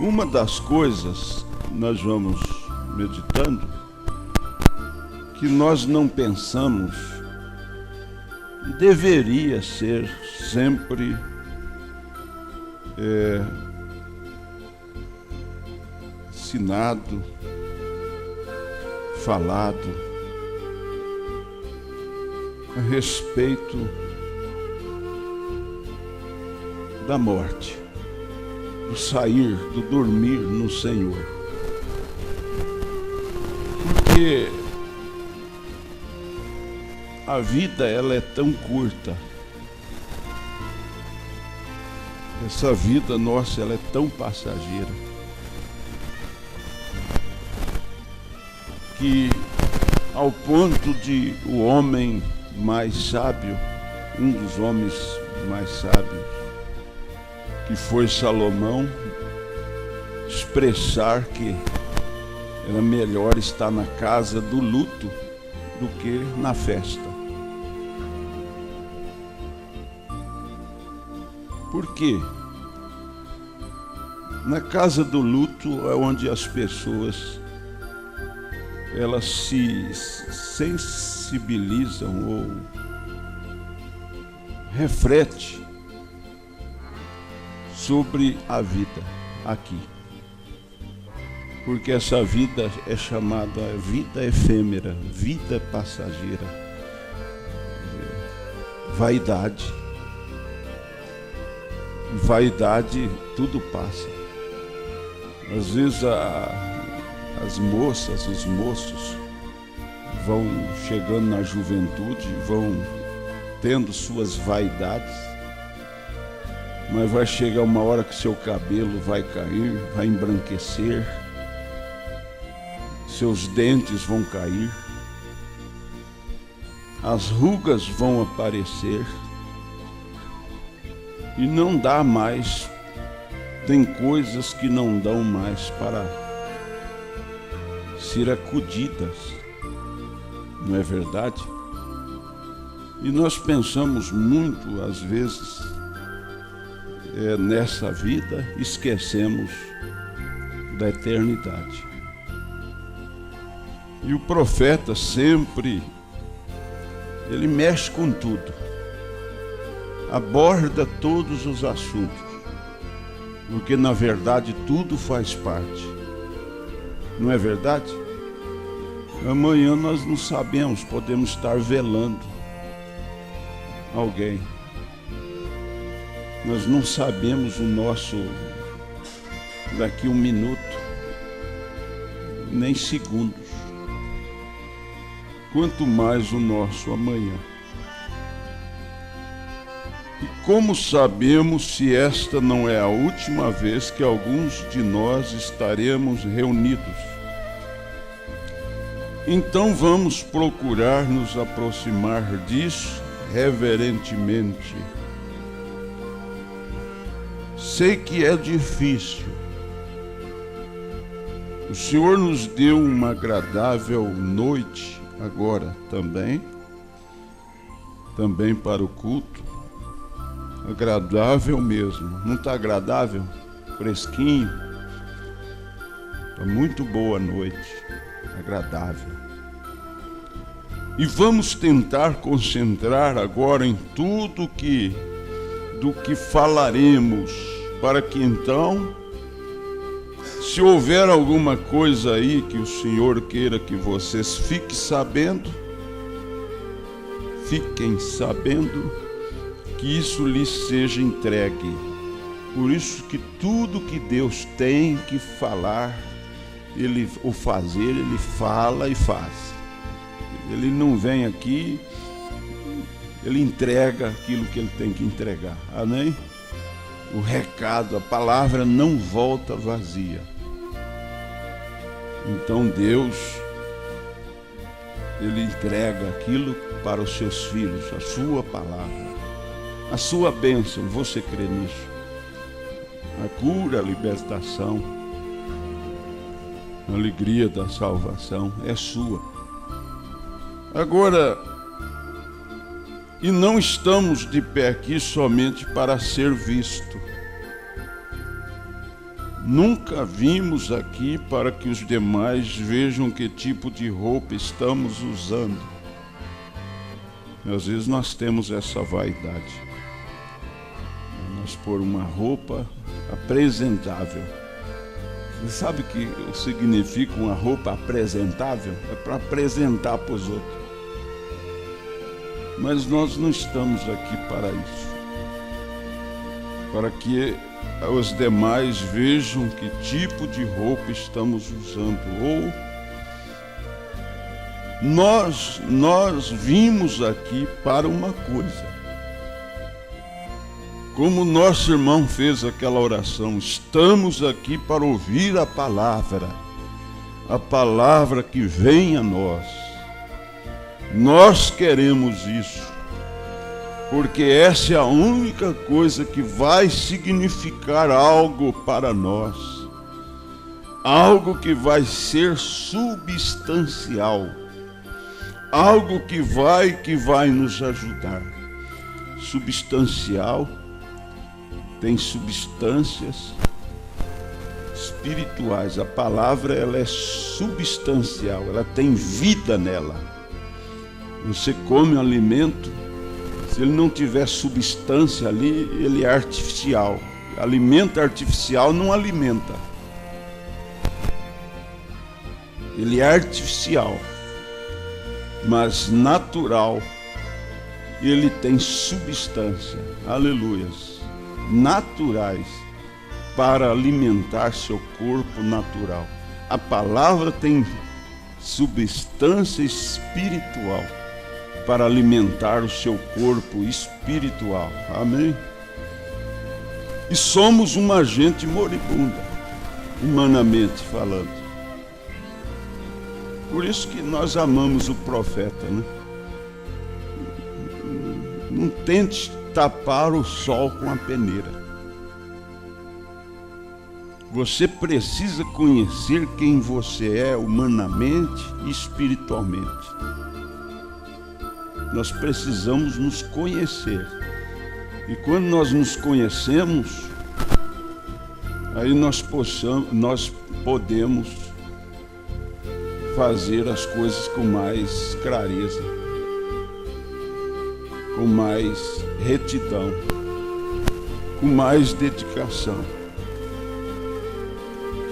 Uma das coisas nós vamos meditando que nós não pensamos e deveria ser sempre ensinado, falado a respeito da morte, do sair, do dormir no Senhor. Porque a vida, ela é tão curta. Essa vida nossa, ela é tão passageira, que ao ponto de o homem mais sábio, um dos homens mais sábios, que foi Salomão, expressar que era melhor estar na casa do luto do que na festa. Por quê? Na casa do luto é onde as pessoas elas se sensibilizam ou refletem sobre a vida aqui. Porque essa vida é chamada vida efêmera, vida passageira, vaidade. Vaidade, tudo passa. Às vezes as moças, os moços vão chegando na juventude, vão tendo suas vaidades, mas vai chegar uma hora que seu cabelo vai cair, vai embranquecer, seus dentes vão cair, as rugas vão aparecer e não dá mais, tem coisas que não dão mais para ser acudidas, não é verdade? E nós pensamos muito, às vezes, nessa vida, esquecemos da eternidade. E o profeta sempre, ele mexe com tudo, aborda todos os assuntos, porque na verdade tudo faz parte, não é verdade? Amanhã nós não sabemos, podemos estar velando alguém, nós não sabemos o nosso daqui um minuto, nem segundos, quanto mais o nosso amanhã. E como sabemos se esta não é a última vez que alguns de nós estaremos reunidos? Então vamos procurar nos aproximar disso reverentemente. Sei que é difícil. O Senhor nos deu uma agradável noite agora também para o culto. Agradável mesmo, não está agradável? Fresquinho, está muito boa a noite, agradável. E vamos tentar concentrar agora em tudo do que falaremos, para que então, se houver alguma coisa aí que o Senhor queira que vocês fiquem sabendo, que isso lhes seja entregue. Por isso que tudo que Deus tem que falar, Ele fala e faz. Ele não vem aqui, Ele entrega aquilo que Ele tem que entregar. Amém? O recado, a palavra não volta vazia. Então Deus, Ele entrega aquilo para os seus filhos, a sua palavra. A sua bênção, você crê nisso? A cura, a libertação, a alegria da salvação é sua. Agora, e não estamos de pé aqui somente para ser visto. Nunca vimos aqui para que os demais vejam que tipo de roupa estamos usando. Às vezes nós temos essa vaidade. Nós pôr uma roupa apresentável. Você sabe o que significa uma roupa apresentável? É para apresentar para os outros. Mas nós não estamos aqui para isso. Para que os demais vejam que tipo de roupa estamos usando. Ou nós vimos aqui para uma coisa. Como nosso irmão fez aquela oração, estamos aqui para ouvir a palavra que vem a nós. Nós queremos isso, porque essa é a única coisa que vai significar algo para nós, algo que vai ser substancial, algo que vai nos ajudar. Substancial, tem substâncias espirituais. A palavra, ela é substancial, ela tem vida nela. Você come um alimento, se ele não tiver substância ali, ele é artificial. Alimento artificial não alimenta. Ele é artificial, mas natural. Ele tem substância. Aleluias. Naturais para alimentar seu corpo natural. A palavra tem substância espiritual para alimentar o seu corpo espiritual. Amém? E somos uma gente moribunda, humanamente falando. Por isso que nós amamos o profeta, né? Não tente tapar o sol com a peneira. Você precisa conhecer quem você é humanamente e espiritualmente. Nós precisamos nos conhecer. E quando nós nos conhecemos, aí nós podemos fazer as coisas com mais clareza, com mais retidão, com mais dedicação.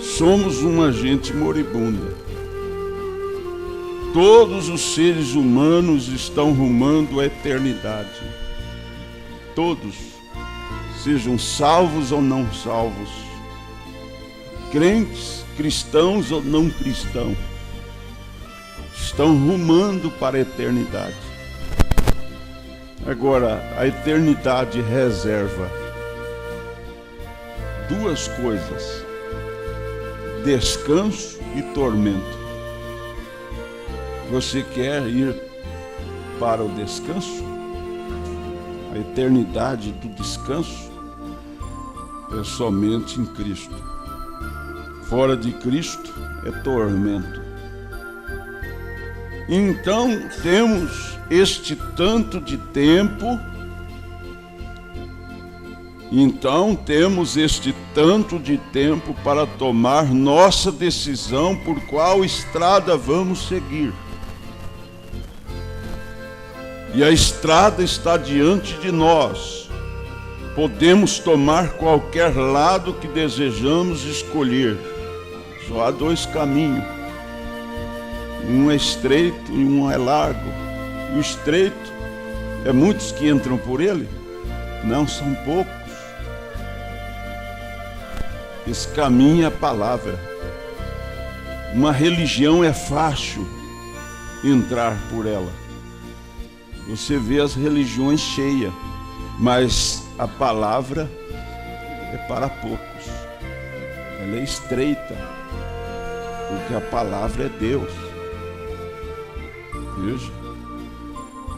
Somos uma gente moribunda. Todos os seres humanos estão rumando à eternidade. Todos, sejam salvos ou não salvos, crentes, cristãos ou não cristãos, estão rumando para a eternidade. Agora, a eternidade reserva duas coisas: descanso e tormento. Você quer ir para o descanso? A eternidade do descanso é somente em Cristo. Fora de Cristo é tormento. Então temos este tanto de tempo. Para tomar nossa decisão por qual estrada vamos seguir. E a estrada está diante de nós. Podemos tomar qualquer lado que desejamos escolher. Só há dois caminhos. Um é estreito e um é largo. O estreito é muitos que entram por ele? Não, são poucos. Esse caminho é a palavra. Uma religião é fácil entrar por ela. Você vê as religiões cheias, mas a palavra é para poucos. Ela é estreita, porque a palavra é Deus. Veja.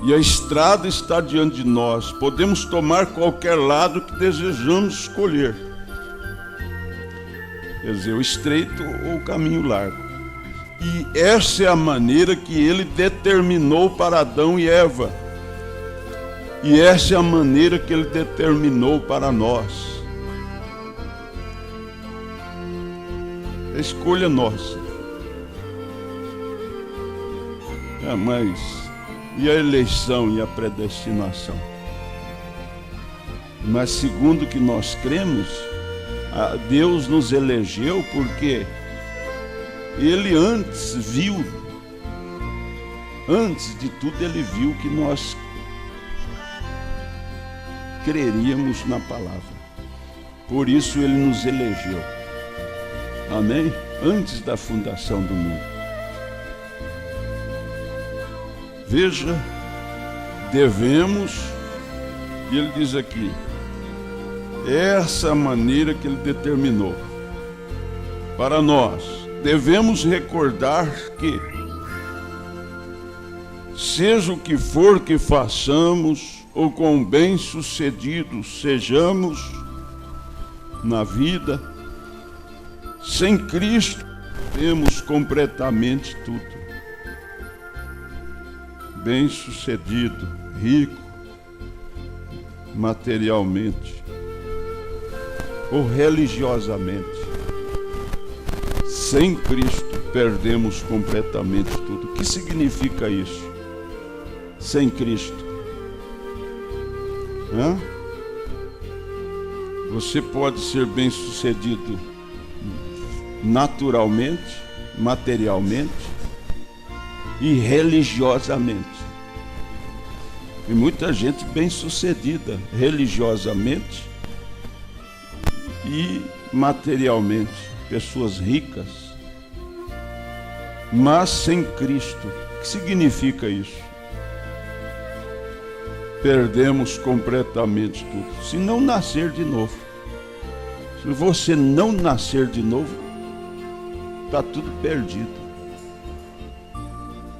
E a estrada está diante de nós. Podemos tomar qualquer lado que desejamos escolher. Quer dizer, o estreito ou o caminho largo. E essa é a maneira que ele determinou para Adão e Eva. E essa é a maneira que ele determinou para nós. É escolha nossa. Mas e a eleição e a predestinação? Mas segundo que nós cremos, Deus nos elegeu porque Ele antes de tudo Ele viu que nós creríamos na palavra. Por isso Ele nos elegeu. Amém? Antes da fundação do mundo. Veja, devemos, e Ele diz aqui, essa maneira que Ele determinou para nós. Devemos recordar que, seja o que for que façamos, ou quão bem-sucedidos sejamos na vida, sem Cristo temos completamente tudo. Bem-sucedido, rico, materialmente ou religiosamente. Sem Cristo perdemos completamente tudo. O que significa isso? Sem Cristo. Você pode ser bem-sucedido naturalmente, materialmente e religiosamente. E muita gente bem-sucedida religiosamente e materialmente, pessoas ricas, mas sem Cristo. O que significa isso? Perdemos completamente tudo. Se não nascer de novo, se você não nascer de novo, está tudo perdido.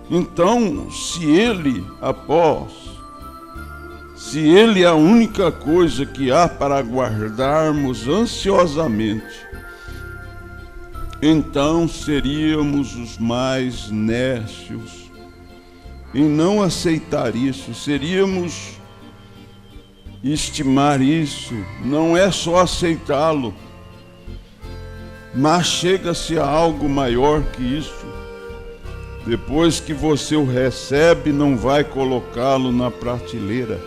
Então, se Ele é a única coisa que há para aguardarmos ansiosamente, então seríamos os mais nécios em não aceitar isso, seríamos estimar isso, não é só aceitá-lo, mas chega-se a algo maior que isso. Depois que você o recebe, não vai colocá-lo na prateleira,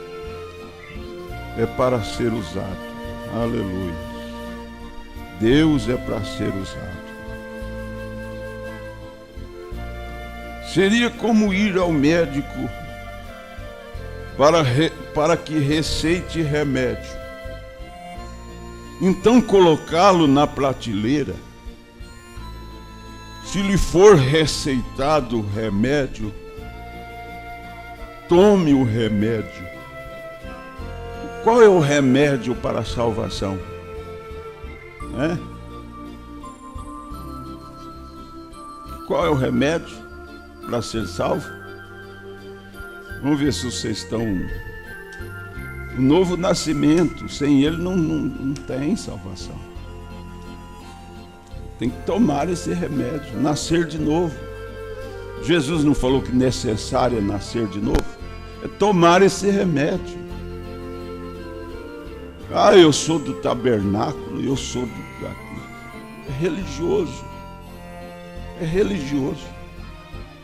é para ser usado. Aleluia. Deus é para ser usado. Seria como ir ao médico para que receite remédio. Então colocá-lo na prateleira. Se lhe for receitado o remédio, tome o remédio. Qual é o remédio para a salvação? Qual é o remédio para ser salvo? Vamos ver se vocês estão. O novo nascimento, sem ele não tem salvação. Tem que tomar esse remédio, nascer de novo. Jesus não falou que necessário é nascer de novo? É tomar esse remédio. Eu sou do tabernáculo, eu sou do... É religioso. É religioso.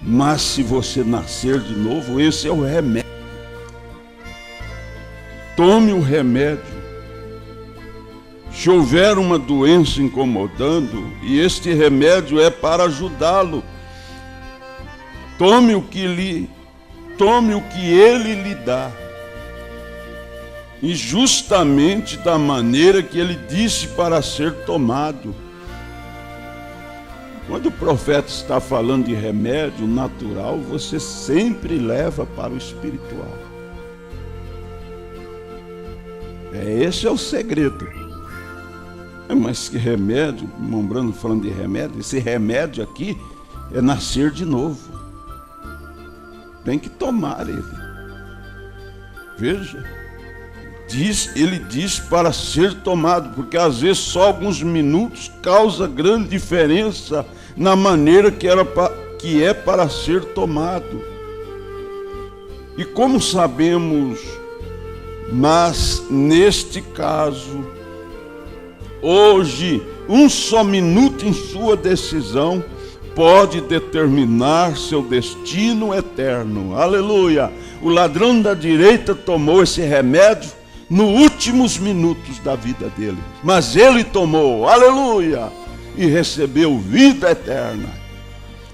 Mas se você nascer de novo, esse é o remédio. Tome o remédio. Se houver uma doença incomodando, e este remédio é para ajudá-lo, tome o que ele lhe dá. E justamente da maneira que ele disse para ser tomado. Quando o profeta está falando de remédio natural, você sempre leva para o espiritual. Esse é o segredo. Mas que remédio, irmão Brando falando de remédio, esse remédio aqui é nascer de novo. Tem que tomar ele. Veja. Ele diz para ser tomado, porque às vezes só alguns minutos causa grande diferença na maneira que é para ser tomado. E como sabemos, mas neste caso, hoje Um só minuto em sua decisão pode determinar seu destino eterno. Aleluia! O ladrão da direita tomou esse remédio nos últimos minutos da vida dele. Mas ele tomou, aleluia! E recebeu vida eterna.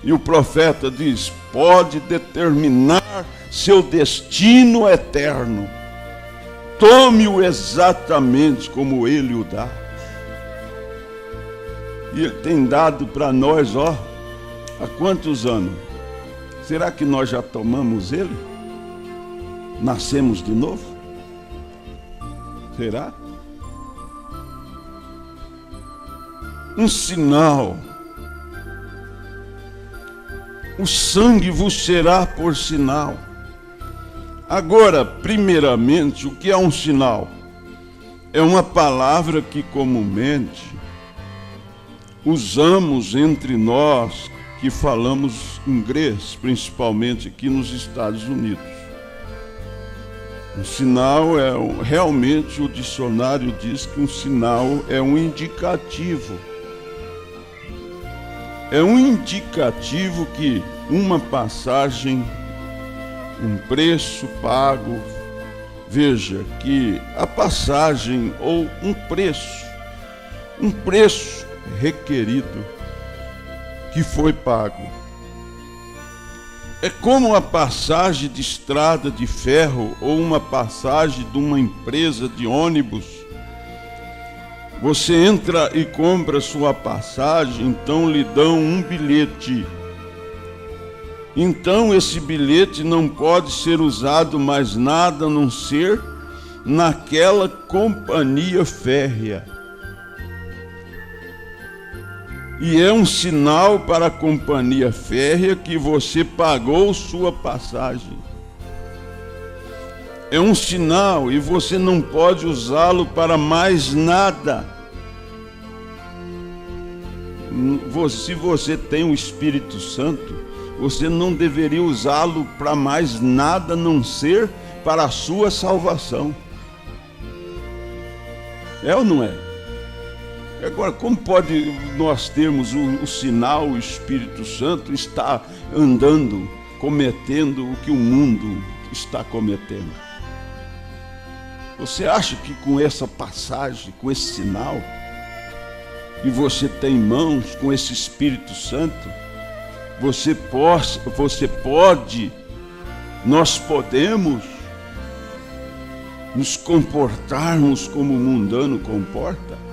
E o profeta diz, pode determinar seu destino eterno. Tome-o exatamente como ele o dá. E ele tem dado para nós, há quantos anos? Será que nós já tomamos ele? Nascemos de novo? Será? Um sinal. O sangue vos será por sinal. Agora, primeiramente, o que é um sinal? É uma palavra que comumente usamos entre nós que falamos inglês, principalmente aqui nos Estados Unidos. Um sinal realmente o dicionário diz que um sinal é um indicativo. É um indicativo que uma passagem, um preço pago, veja que a passagem ou um preço requerido que foi pago. É como uma passagem de estrada de ferro ou uma passagem de uma empresa de ônibus. Você entra e compra sua passagem, então lhe dão um bilhete. Então esse bilhete não pode ser usado mais nada a não ser naquela companhia férrea. E é um sinal para a companhia férrea que você pagou sua passagem. É um sinal e você não pode usá-lo para mais nada. Se você tem o Espírito Santo, você não deveria usá-lo para mais nada a não ser para a sua salvação. É ou não é? Agora, como pode nós termos o sinal, o Espírito Santo está andando, cometendo o que o mundo está cometendo? Você acha que com essa passagem, com esse sinal, que você tem em mãos, com esse Espírito Santo, nós podemos nos comportarmos como o mundano comporta?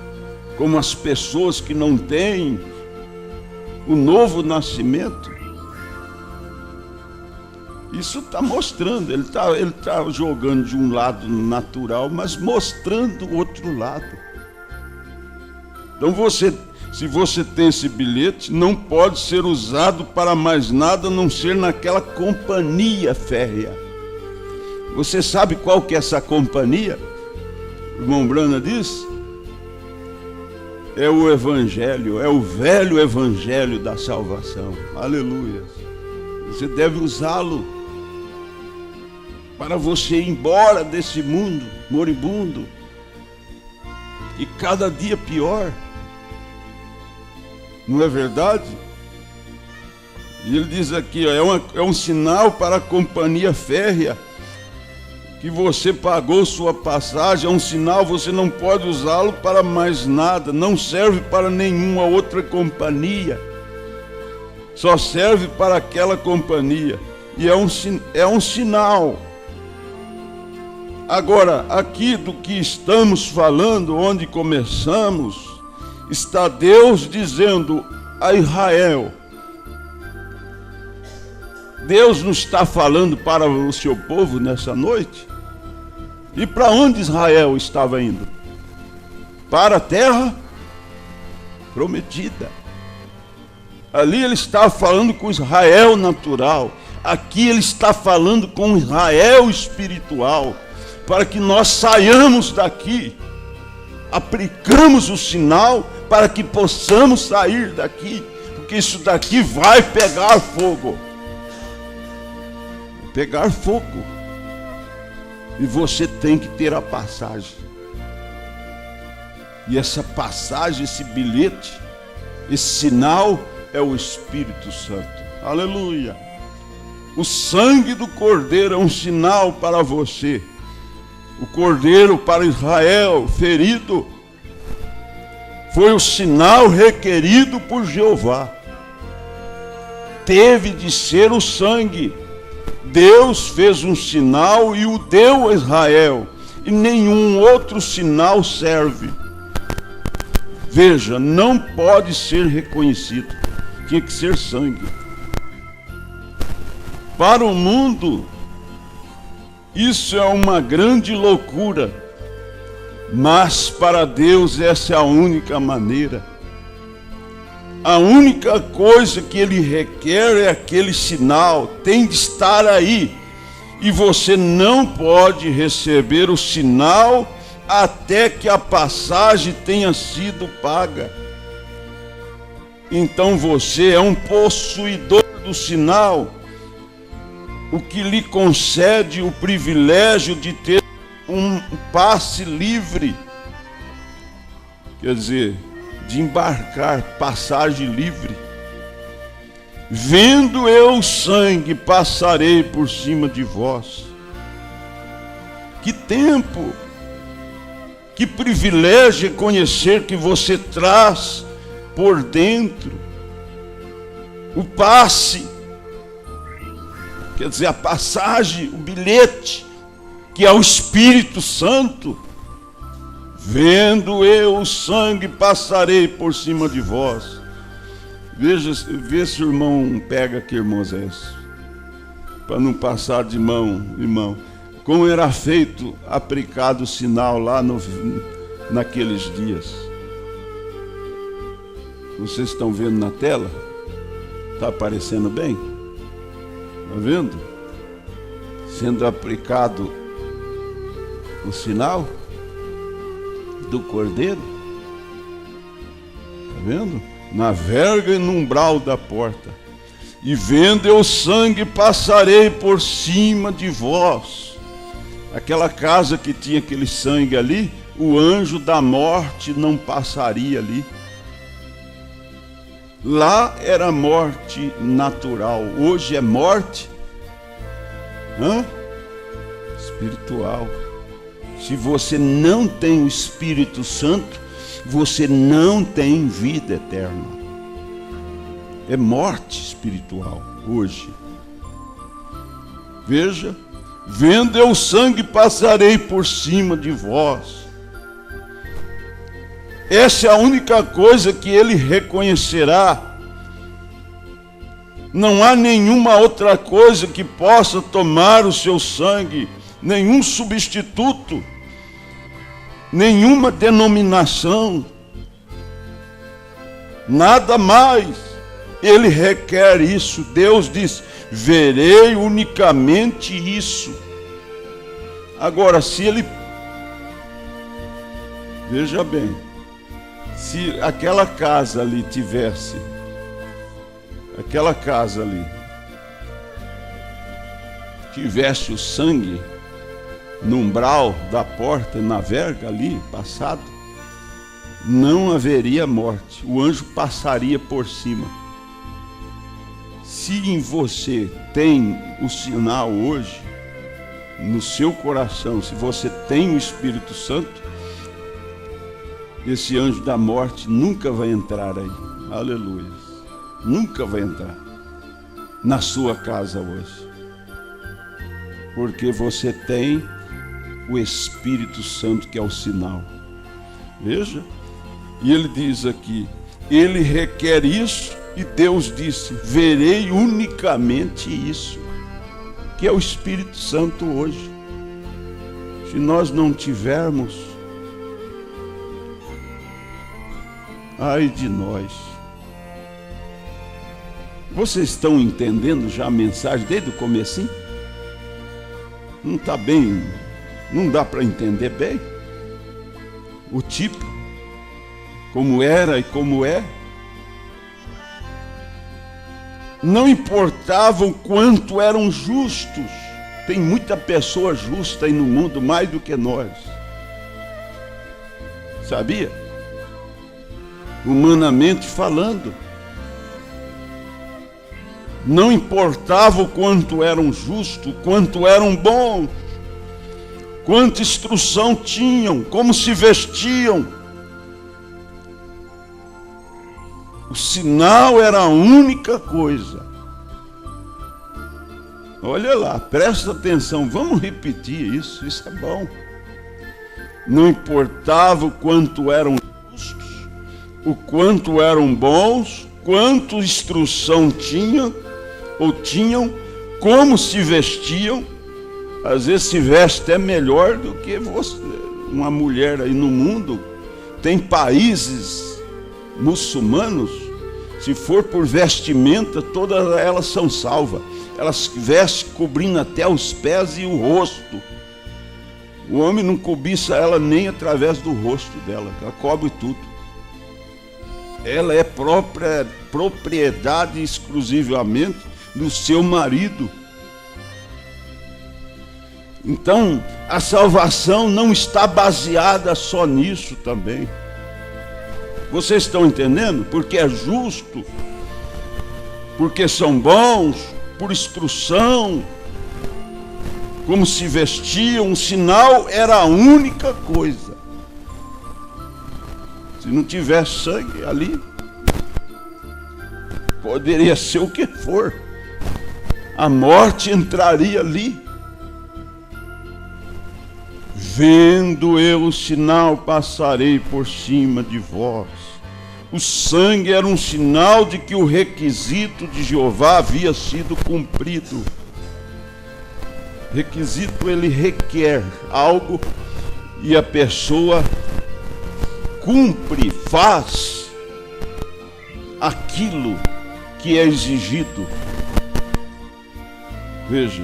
Como as pessoas que não têm o novo nascimento? Isso está mostrando, ele tá jogando de um lado natural, mas mostrando o outro lado. Então se você tem esse bilhete, não pode ser usado para mais nada a não ser naquela companhia férrea. Você sabe qual que é essa companhia? O irmão Brana diz? É o Evangelho, é o velho Evangelho da salvação. Aleluia. Você deve usá-lo para você ir embora desse mundo moribundo e cada dia pior. Não é verdade? E ele diz aqui, é um sinal para a companhia férrea que você pagou sua passagem, é um sinal, você não pode usá-lo para mais nada, não serve para nenhuma outra companhia, só serve para aquela companhia, e é um sinal. Agora, aqui do que estamos falando, onde começamos, está Deus dizendo a Israel. Deus não está falando para o seu povo nessa noite? E para onde Israel estava indo? Para a terra prometida. Ali ele estava falando com Israel natural. Aqui ele está falando com Israel espiritual. Para que nós saiamos daqui. Aplicamos o sinal para que possamos sair daqui. Porque isso daqui vai pegar fogo. Pegar fogo. E você tem que ter a passagem. E essa passagem, esse bilhete, esse sinal é o Espírito Santo. Aleluia! O sangue do Cordeiro é um sinal para você. O Cordeiro para Israel ferido foi o sinal requerido por Jeová. Teve de ser o sangue. Deus fez um sinal e o deu a Israel. E nenhum outro sinal serve. Veja, não pode ser reconhecido. Tinha que ser sangue. Para o mundo, isso é uma grande loucura. Mas para Deus essa é a única maneira. A única coisa que Ele requer é aquele sinal. Tem de estar aí. E você não pode receber o sinal até que a passagem tenha sido paga. Então você é um possuidor do sinal, o que lhe concede o privilégio de ter um passe livre, quer dizer, de embarcar, passagem livre. Vendo eu o sangue, passarei por cima de vós. Que tempo, que privilégio é conhecer que você traz por dentro o passe, quer dizer, a passagem, o bilhete, que é o Espírito Santo. Vendo eu o sangue, passarei por cima de vós. Vê se o irmão pega aqui, irmão Zé, para não passar de mão, irmão. Como era feito, aplicado o sinal lá naqueles dias. Vocês estão vendo na tela? Está aparecendo bem? Está vendo? Sendo aplicado o sinal do Cordeiro. Está vendo? Na verga e no umbral da porta. E vendo eu o sangue, passarei por cima de vós. Aquela casa que tinha aquele sangue ali, o anjo da morte não passaria ali. Lá era morte natural, hoje é morte espiritual. Se você não tem o Espírito Santo, você não tem vida eterna. É morte espiritual hoje. Veja, vendo eu o sangue, passarei por cima de vós. Essa é a única coisa que Ele reconhecerá. Não há nenhuma outra coisa que possa tomar o seu sangue, nenhum substituto, nenhuma denominação, nada mais. Ele requer isso. Deus diz: verei unicamente isso. Agora, se ele, veja bem, se aquela casa ali tivesse, tivesse o sangue no umbral da porta, na verga ali, passado, não haveria morte. O anjo passaria por cima. Se em você tem o sinal hoje, no seu coração, se você tem o Espírito Santo, esse anjo da morte nunca vai entrar aí. Aleluia. Nunca vai entrar na sua casa hoje. Porque você tem o Espírito Santo, que é o sinal. Veja. E ele diz aqui, ele requer isso, e Deus disse: verei unicamente isso, que é o Espírito Santo hoje. Se nós não tivermos, ai de nós. Vocês estão entendendo já a mensagem desde o comecinho? Não está bem, não dá para entender bem o tipo, como era e como é. Não importava o quanto eram justos. Tem muita pessoa justa aí no mundo, mais do que nós. Sabia? humanamente falando. Não importava o quanto eram justos, o quanto eram bons, quanta instrução tinham, como se vestiam. O sinal era a única coisa. Olha lá, presta atenção, vamos repetir isso é bom. Não importava o quanto eram justos, o quanto eram bons, quanto instrução tinham, como se vestiam. Às vezes se veste até melhor do que você, uma mulher aí no mundo. Tem países muçulmanos, se for por vestimenta, todas elas são salvas. Elas vestem cobrindo até os pés e o rosto. O homem não cobiça ela nem através do rosto dela, ela cobre tudo. Ela é propriedade exclusivamente do seu marido. Então, a salvação não está baseada só nisso também. Vocês estão entendendo? Porque é justo, porque são bons, por instrução, como se vestiam, o sinal era a única coisa. Se não tivesse sangue ali, poderia ser o que for, a morte entraria ali. Vendo eu o sinal, passarei por cima de vós. O sangue era um sinal de que o requisito de Jeová havia sido cumprido. Requisito, ele requer algo e a pessoa cumpre, faz aquilo que é exigido. Veja,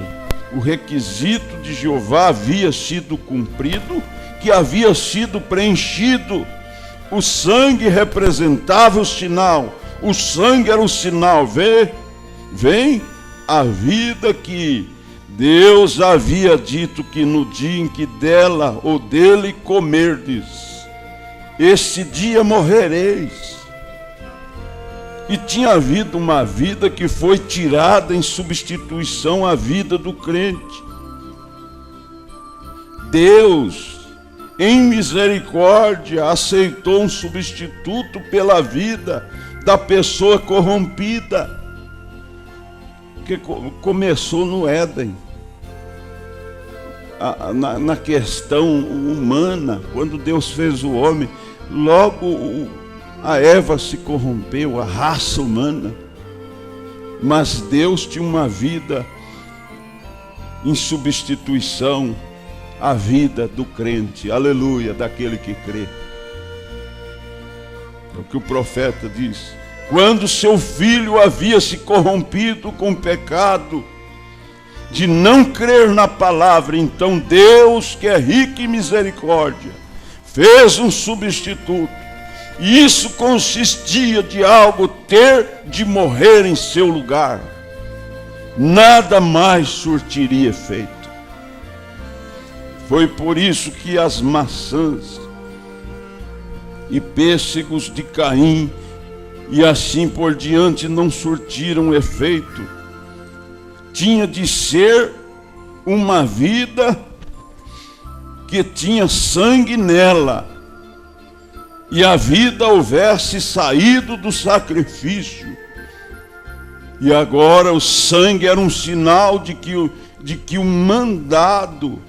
o requisito de Jeová havia sido cumprido, que havia sido preenchido. O sangue representava o sinal. O sangue era o sinal. Vem a vida que Deus havia dito que no dia em que dela ou dele comerdes, esse dia morrereis. E tinha havido uma vida que foi tirada em substituição à vida do crente. Deus, em misericórdia, aceitou um substituto pela vida da pessoa corrompida, que começou no Éden, na questão humana. Quando Deus fez o homem, logo a Eva se corrompeu, a raça humana. Mas Deus tinha uma vida em substituição à vida do crente, aleluia, daquele que crê. É o que o profeta diz. Quando seu filho havia se corrompido com o pecado de não crer na palavra, então Deus, que é rico em misericórdia, fez um substituto. E isso consistia de algo ter de morrer em seu lugar. Nada mais surtiria efeito. Foi por isso que as maçãs e pêssegos de Caim e assim por diante não surtiram efeito. Tinha de ser uma vida que tinha sangue nela, e a vida houvesse saído do sacrifício. E agora o sangue era um sinal de que o mandado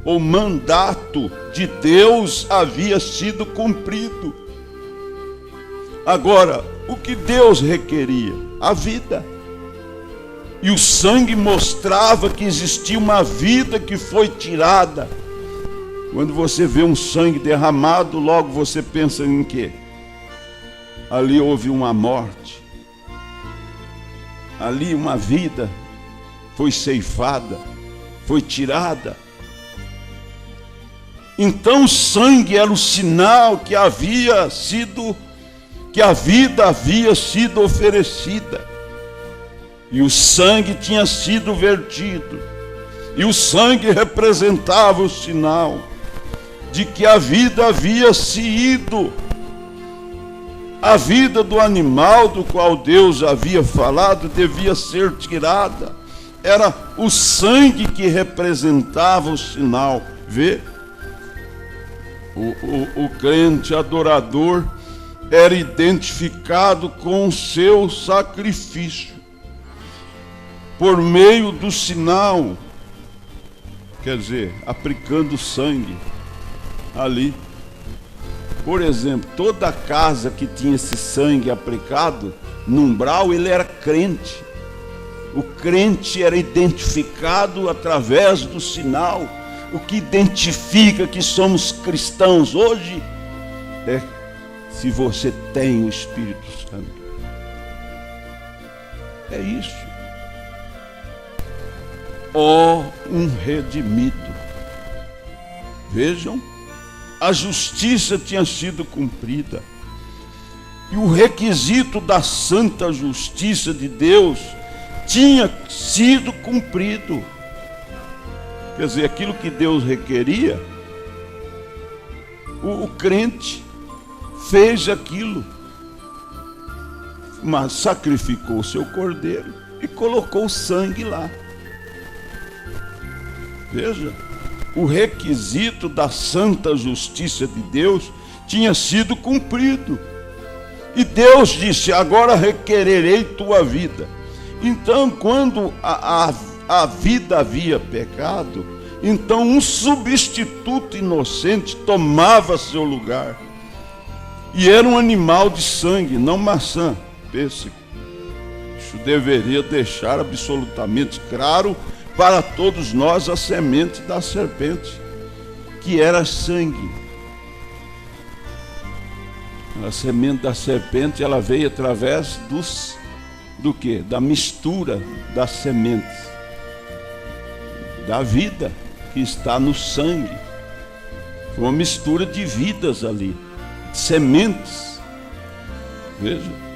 ou mandato de Deus havia sido cumprido. Agora, o que Deus requeria? A vida. E o sangue mostrava que existia uma vida que foi tirada. Quando você vê um sangue derramado, logo você pensa em quê? Ali houve uma morte. Ali uma vida foi ceifada, foi tirada. Então o sangue era o sinal que a vida havia sido oferecida. E o sangue tinha sido vertido. E o sangue representava o sinal de que a vida havia se ido. A vida do animal do qual Deus havia falado devia ser tirada. Era o sangue que representava o sinal. Vê? O crente adorador era identificado com o seu sacrifício por meio do sinal, quer dizer, aplicando sangue ali. Por exemplo, toda casa que tinha esse sangue aplicado no umbral, ele era crente. O crente era identificado através do sinal. O que identifica que somos cristãos hoje é se você tem o Espírito Santo. É isso. Ó, um redimido. Vejam, a justiça tinha sido cumprida. E o requisito da santa justiça de Deus tinha sido cumprido. Quer dizer, aquilo que Deus requeria, o crente fez aquilo, mas sacrificou o seu cordeiro e colocou o sangue lá. Veja, o requisito da santa justiça de Deus tinha sido cumprido. E Deus disse: agora requererei tua vida. Então, quando a vida havia pecado, então um substituto inocente tomava seu lugar. E era um animal de sangue, não maçã, pêssego. Isso deveria deixar absolutamente claro para todos nós a semente da serpente, que era sangue. A semente da serpente, ela veio através do quê? Da mistura das sementes, da vida que está no sangue. Foi uma mistura de vidas ali, de sementes. Veja.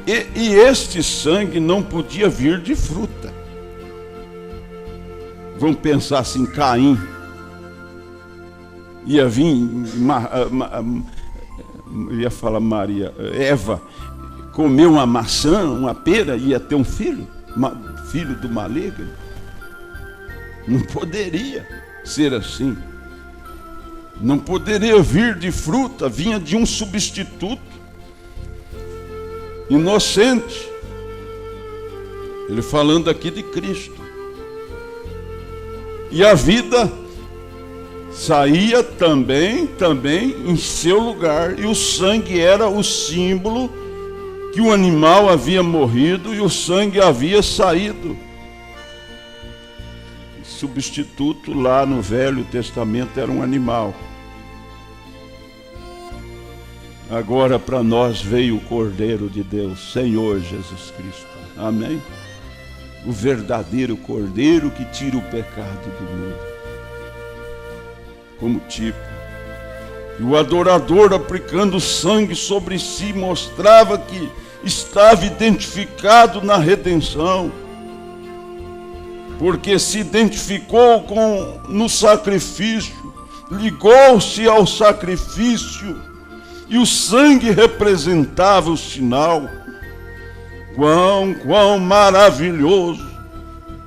E este sangue não podia vir de fruta. Vamos pensar assim, Caim ia vir, ia falar Maria, Eva, comeu uma maçã, uma pera, ia ter um filho, filho do maligno. Não poderia ser assim. Não poderia vir de fruta, vinha de um substituto inocente. Ele falando aqui de Cristo. E a vida saía também em seu lugar, e o sangue era o símbolo que o animal havia morrido e o sangue havia saído. O substituto lá no Velho Testamento era um animal. Agora para nós veio o Cordeiro de Deus, Senhor Jesus Cristo. Amém? O verdadeiro Cordeiro que tira o pecado do mundo. Como tipo. E o adorador, aplicando sangue sobre si, mostrava que estava identificado na redenção, porque se identificou no sacrifício, ligou-se ao sacrifício, e o sangue representava o sinal. Quão maravilhoso!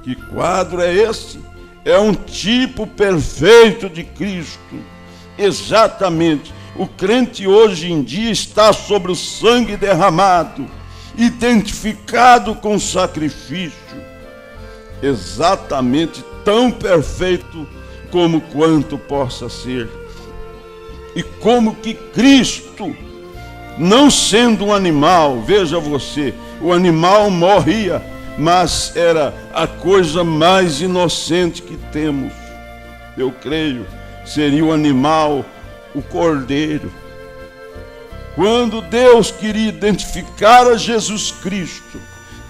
Que quadro é esse? É um tipo perfeito de Cristo. Exatamente. O crente hoje em dia está sobre o sangue derramado, identificado com o sacrifício, exatamente tão perfeito como quanto possa ser. E como que Cristo, não sendo um animal, veja você, o animal morria, mas era a coisa mais inocente que temos. Eu creio, seria o animal, o cordeiro. Quando Deus queria identificar a Jesus Cristo,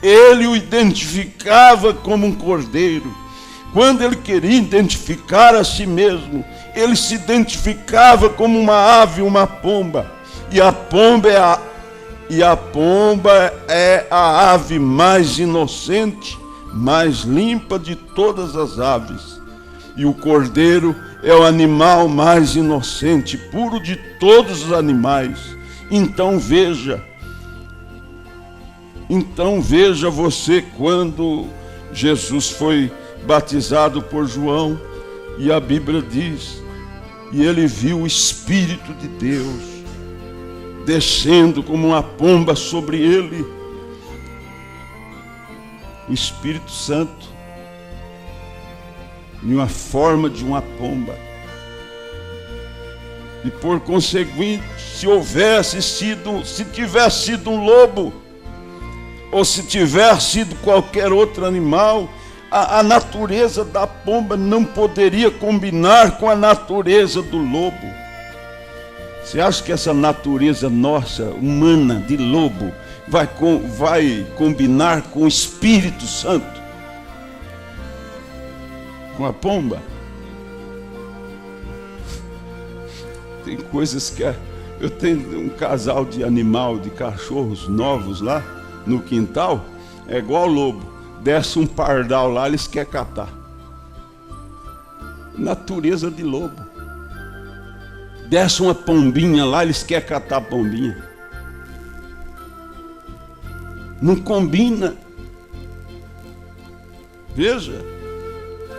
Ele o identificava como um cordeiro. Quando Ele queria identificar a si mesmo, Ele se identificava como uma ave, uma pomba. E a pomba é a ave mais inocente, mais limpa de todas as aves. E o cordeiro é o animal mais inocente, puro de todos os animais. Então veja você, quando Jesus foi batizado por João, e a Bíblia diz, e ele viu o Espírito de Deus descendo como uma pomba sobre ele, o Espírito Santo, em uma forma de uma pomba. E por conseguinte, se tivesse sido um lobo, ou se tivesse sido qualquer outro animal, a natureza da pomba não poderia combinar com a natureza do lobo. Você acha que essa natureza nossa, humana, de lobo, vai combinar com o Espírito Santo? Com a pomba? Tem coisas que... Eu tenho um casal de animal, de cachorros novos lá no quintal, é igual ao lobo. Desce um pardal lá, eles querem catar. Natureza de lobo. Desce uma pombinha lá, eles querem catar a pombinha. Não combina. Veja,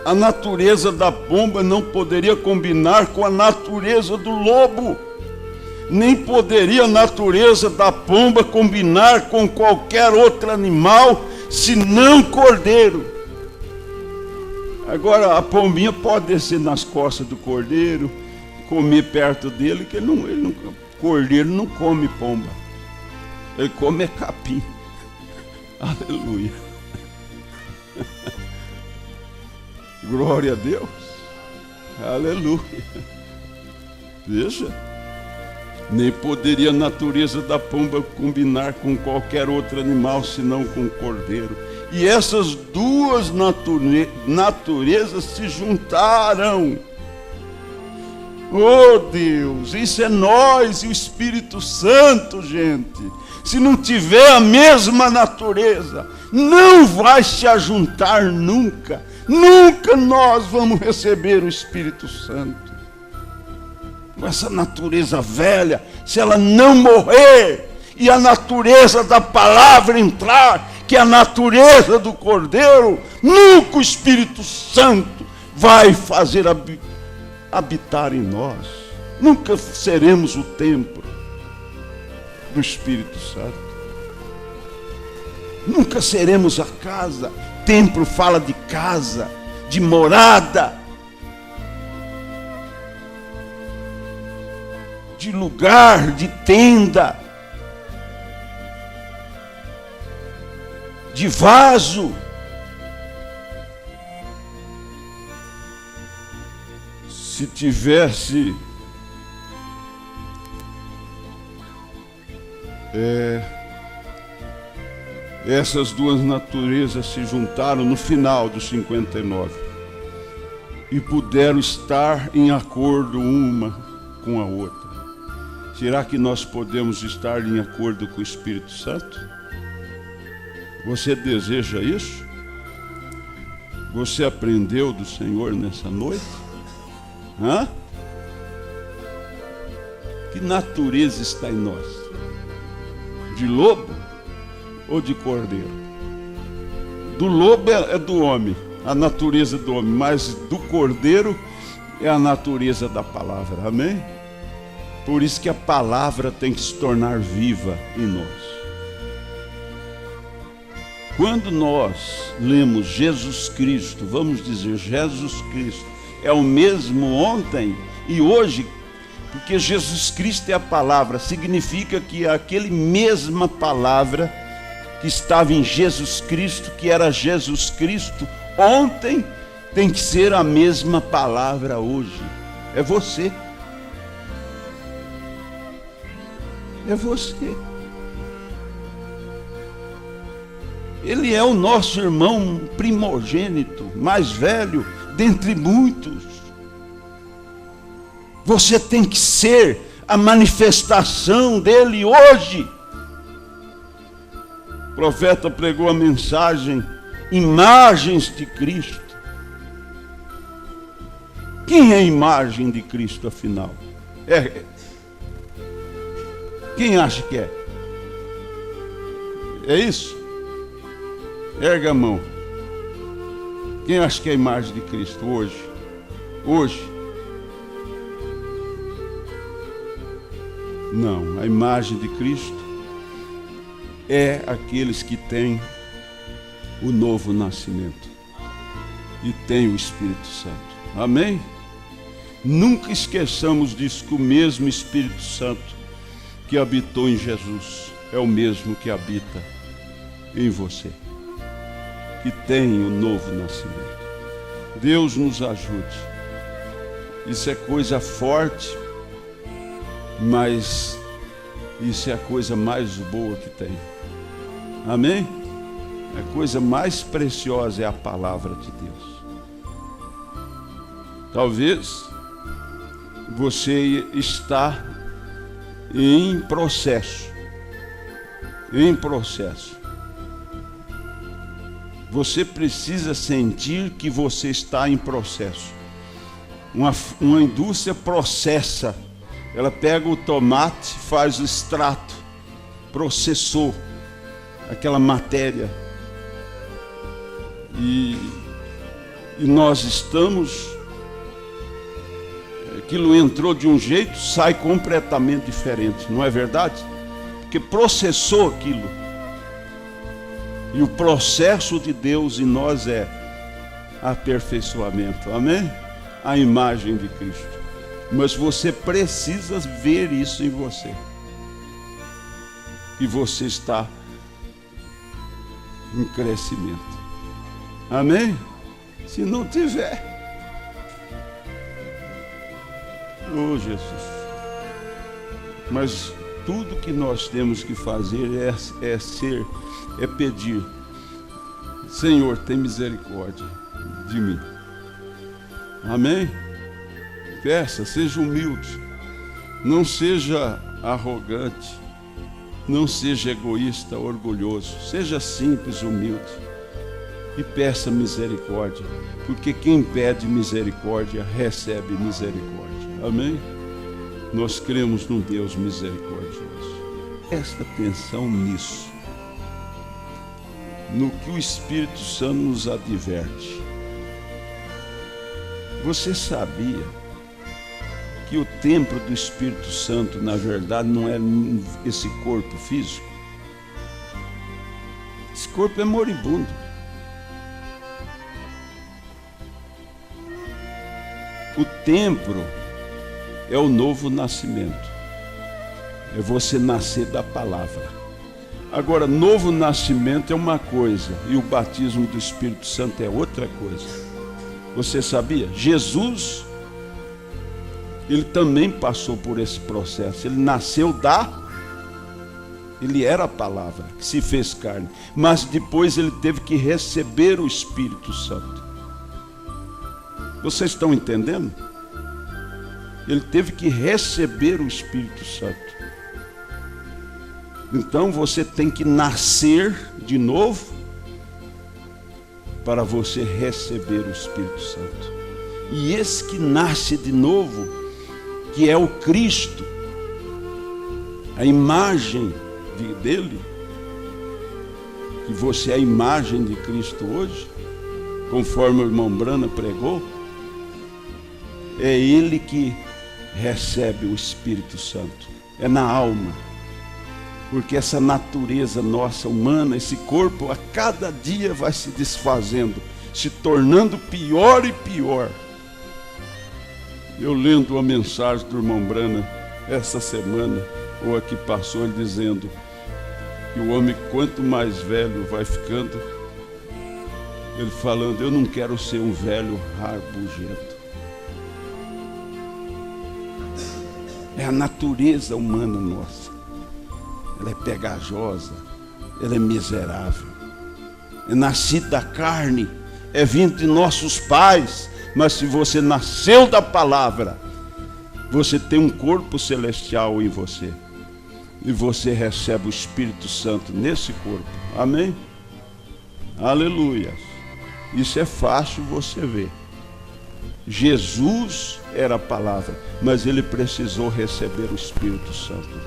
a natureza da pomba não poderia combinar com a natureza do lobo. Nem poderia a natureza da pomba combinar com qualquer outro animal, senão cordeiro. Agora a pombinha pode descer nas costas do cordeiro, comer perto dele, que cordeiro não come pomba, ele come capim. Aleluia. Glória a Deus. Aleluia. Veja, nem poderia a natureza da pomba combinar com qualquer outro animal, senão com o cordeiro. E essas duas naturezas se juntaram. Oh Deus, isso é nós e o Espírito Santo, gente. Se não tiver a mesma natureza, não vai se ajuntar nunca. Nunca nós vamos receber o Espírito Santo. Essa natureza velha, se ela não morrer e a natureza da palavra entrar, que é a natureza do Cordeiro, nunca o Espírito Santo vai fazer habitar em nós. Nunca seremos o templo do Espírito Santo. Nunca seremos a casa. Templo fala de casa, de morada, de lugar, de tenda, de vaso. Se tivesse essas duas naturezas se juntaram no final dos 59 e puderam estar em acordo uma com a outra. Será que nós podemos estar em acordo com o Espírito Santo? Você deseja isso? Você aprendeu do Senhor nessa noite? Que natureza está em nós? De lobo ou de cordeiro? Do lobo é do homem, a natureza do homem, mas do cordeiro é a natureza da palavra, amém? Por isso que a palavra tem que se tornar viva em nós. Quando nós lemos Jesus Cristo, vamos dizer, Jesus Cristo é o mesmo ontem e hoje, porque Jesus Cristo é a palavra, significa que aquele mesma palavra que estava em Jesus Cristo, que era Jesus Cristo ontem, tem que ser a mesma palavra hoje. É você. É você. Ele é o nosso irmão primogênito, mais velho, dentre muitos. Você tem que ser a manifestação dele hoje. O profeta pregou a mensagem, imagens de Cristo. Quem é a imagem de Cristo, afinal? Quem acha que é? É isso? Erga a mão. Quem acha que é a imagem de Cristo hoje? Hoje? Não, a imagem de Cristo é aqueles que têm o novo nascimento e têm o Espírito Santo. Amém? Nunca esqueçamos disso, que o mesmo Espírito Santo que habitou em Jesus é o mesmo que habita em você, que tem o novo nascimento. Deus nos ajude. Isso é coisa forte, mas isso é a coisa mais boa que tem. Amém? A coisa mais preciosa é a palavra de Deus. Talvez você está em processo. Você precisa sentir que você está em processo. Uma indústria processa. Ela pega o tomate, faz o extrato, processou aquela matéria. E nós estamos... Aquilo entrou de um jeito, sai completamente diferente, não é verdade? Porque processou aquilo. E o processo de Deus em nós é aperfeiçoamento, amém? A imagem de Cristo. Mas você precisa ver isso em você. Que você está em crescimento. Amém? Se não tiver... Oh, Jesus. Mas tudo que nós temos que fazer é pedir: Senhor, tem misericórdia de mim. Amém? Peça, seja humilde, não seja arrogante, não seja egoísta, orgulhoso, seja simples, humilde e peça misericórdia, porque quem pede misericórdia recebe misericórdia. Amém? Nós cremos num Deus misericordioso. Presta atenção nisso, no que o Espírito Santo nos adverte. Você sabia que o templo do Espírito Santo, na verdade, não é esse corpo físico? Esse corpo é moribundo. O templo é o novo nascimento. É você nascer da palavra. Agora, novo nascimento é uma coisa e o batismo do Espírito Santo é outra coisa. Você sabia? Jesus, ele também passou por esse processo. Ele nasceu ele era a palavra que se fez carne, mas depois ele teve que receber o Espírito Santo. Vocês estão entendendo? Ele teve que receber o Espírito Santo. Então você tem que nascer de novo para você receber o Espírito Santo. E esse que nasce de novo, que é o Cristo, a imagem dele, que você é a imagem de Cristo hoje, conforme o irmão Brana pregou, é ele que recebe o Espírito Santo, é na alma, porque essa natureza nossa humana, esse corpo, a cada dia vai se desfazendo, se tornando pior e pior. Eu lendo uma mensagem do irmão Brana essa semana, ou a que passou, ele dizendo que o homem, quanto mais velho vai ficando, ele falando: eu não quero ser um velho rabugento. É a natureza humana nossa. Ela é pegajosa, ela é miserável, é nascido da carne, é vindo de nossos pais. Mas se você nasceu da palavra, você tem um corpo celestial em você, e você recebe o Espírito Santo nesse corpo. Amém? Aleluia. Isso é fácil você ver. Jesus era a palavra, mas ele precisou receber o Espírito Santo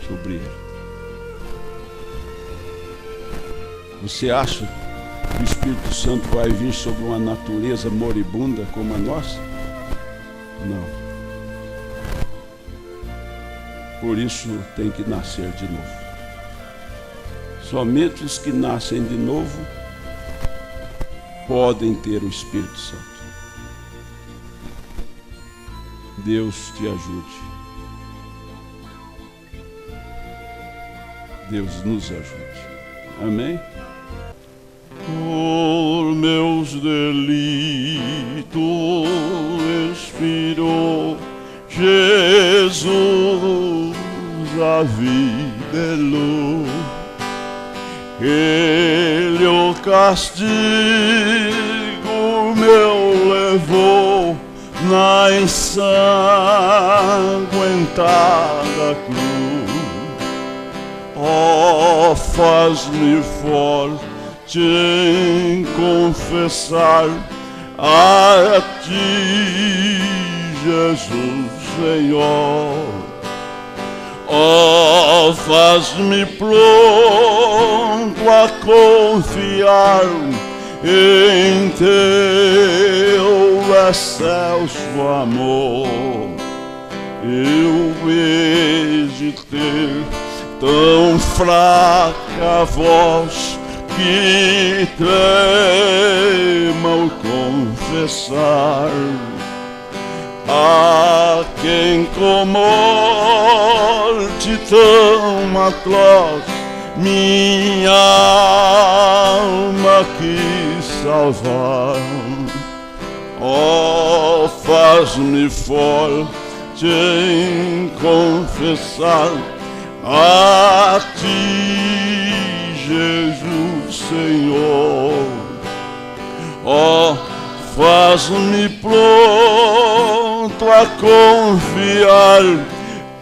sobre ele. Você acha que o Espírito Santo vai vir sobre uma natureza moribunda como a nossa? Não. Por isso tem que nascer de novo. Somente os que nascem de novo podem ter o Espírito Santo. Deus te ajude. Deus nos ajude. Amém? Por meus delitos expirou Jesus a vida e luz. Ele o castigo meu levou na ensanguentada cruz. Oh, faz-me forte em confessar a ti, Jesus Senhor. Oh, faz-me pronto a confiar em teu excelso amor. Eu hesitei, tão fraca voz que trema ao confessar a quem com morte tão atroz minha alma quis salvar. Oh, faz-me forte em confessar a ti, Jesus Senhor. Oh, faz-me pronto a confiar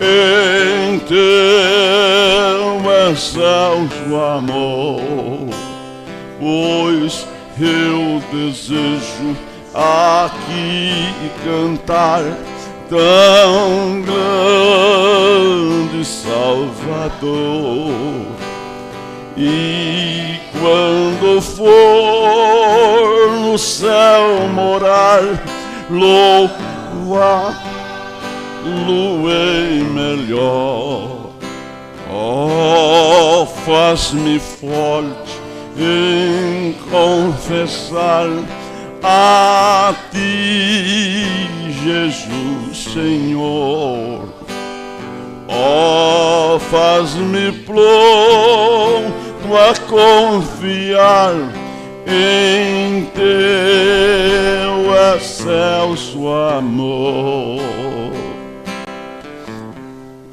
em teu excelso amor, pois eu desejo aqui cantar tão grande Salvador. E quando for no céu morar, louvo-a-lo-ei melhor. Oh, faz-me forte em confessar a ti, Jesus Senhor. Oh, faz-me pronto a confiar em teu excelso amor.